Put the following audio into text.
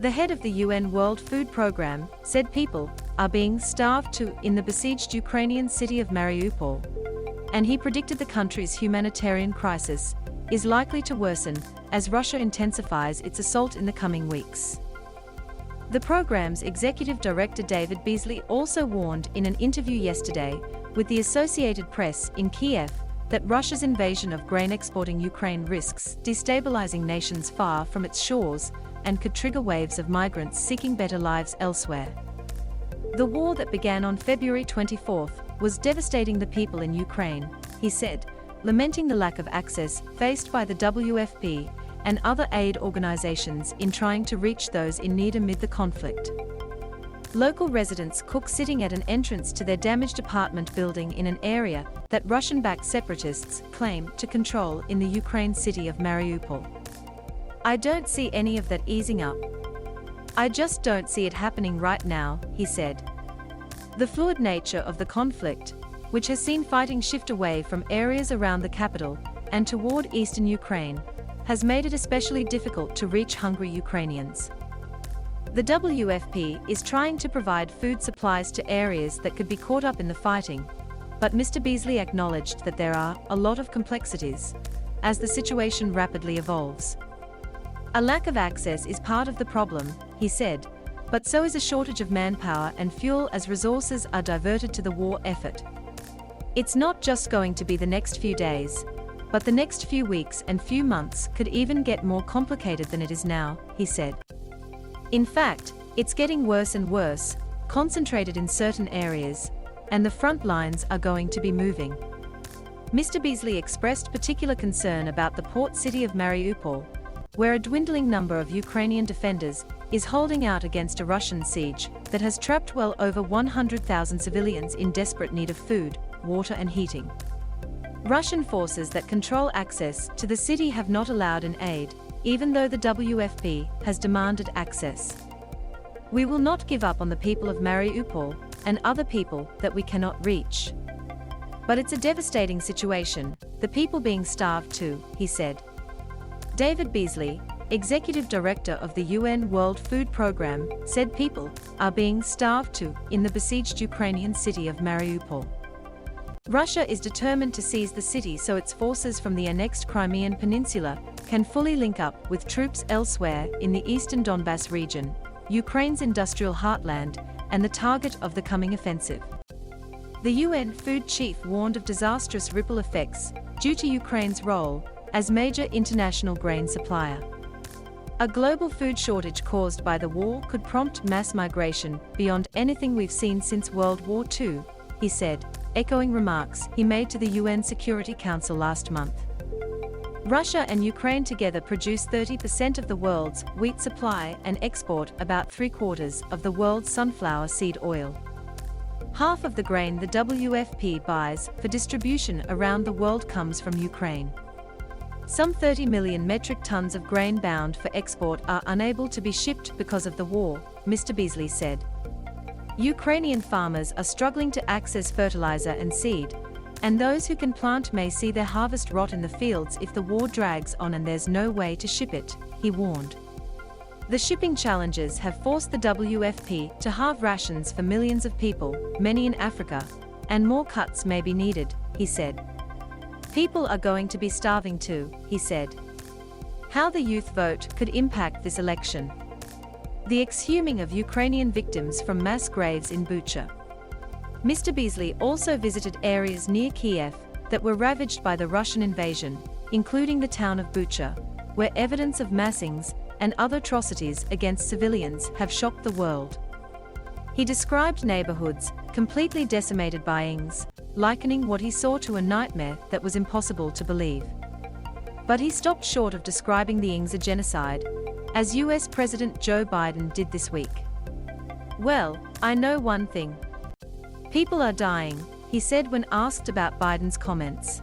The head of the UN World Food Programme said people are being starved too in the besieged Ukrainian city of Mariupol, and he predicted the country's humanitarian crisis is likely to worsen as Russia intensifies its assault in the coming weeks. The programme's executive director David Beasley also warned in an interview yesterday with the Associated Press in Kyiv that Russia's invasion of grain-exporting Ukraine risks destabilizing nations far from its shores and could trigger waves of migrants seeking better lives elsewhere. The war that began on February 24 was devastating the people in Ukraine, he said, lamenting the lack of access faced by the WFP and other aid organizations in trying to reach those in need amid the conflict. Local residents cook sitting at an entrance to their damaged apartment building in an area that Russian-backed separatists claim to control in the Ukraine city of Mariupol. "I don't see any of that easing up. I just don't see it happening right now," he said. The fluid nature of the conflict, which has seen fighting shift away from areas around the capital and toward eastern Ukraine, has made it especially difficult to reach hungry Ukrainians. The WFP is trying to provide food supplies to areas that could be caught up in the fighting, but Mr. Beasley acknowledged that there are a lot of complexities as the situation rapidly evolves. "A lack of access is part of the problem," he said, "but so is a shortage of manpower and fuel as resources are diverted to the war effort. It's not just going to be the next few days, but the next few weeks and few months could even get more complicated than it is now," he said. "In fact, it's getting worse and worse, concentrated in certain areas, and the front lines are going to be moving." Mr. Beasley expressed particular concern about the port city of Mariupol, where a dwindling number of Ukrainian defenders is holding out against a Russian siege that has trapped well over 100,000 civilians in desperate need of food, water and heating. Russian forces that control access to the city have not allowed an aid, even though the WFP has demanded access. "We will not give up on the people of Mariupol and other people that we cannot reach. But it's a devastating situation, the people being starved too," he said. David Beasley, executive director of the UN World Food Programme, said people are being starved too in the besieged Ukrainian city of Mariupol. Russia is determined to seize the city so its forces from the annexed Crimean Peninsula can fully link up with troops elsewhere in the eastern Donbas region, Ukraine's industrial heartland, and the target of the coming offensive. The UN food chief warned of disastrous ripple effects due to Ukraine's role as major international grain supplier. "A global food shortage caused by the war could prompt mass migration beyond anything we've seen since World War II," he said, echoing remarks he made to the UN Security Council last month. Russia and Ukraine together produce 30% of the world's wheat supply and export about 3/4 of the world's sunflower seed oil. Half of the grain the WFP buys for distribution around the world comes from Ukraine. Some 30 million metric tons of grain bound for export are unable to be shipped because of the war, Mr. Beasley said. Ukrainian farmers are struggling to access fertilizer and seed, and those who can plant may see their harvest rot in the fields if the war drags on and there's no way to ship it, he warned. The shipping challenges have forced the WFP to halve rations for millions of people, many in Africa, and more cuts may be needed, he said. "People are going to be starving too," he said. How the youth vote could impact this election. The exhuming of Ukrainian victims from mass graves in Bucha. Mr. Beasley also visited areas near Kyiv that were ravaged by the Russian invasion, including the town of Bucha, where evidence of massings and other atrocities against civilians have shocked the world. He described neighborhoods completely decimated by ings, likening what he saw to a nightmare that was impossible to believe. But he stopped short of describing the ings a genocide, as US President Joe Biden did this week. "Well, I know one thing. People are dying," he said when asked about Biden's comments.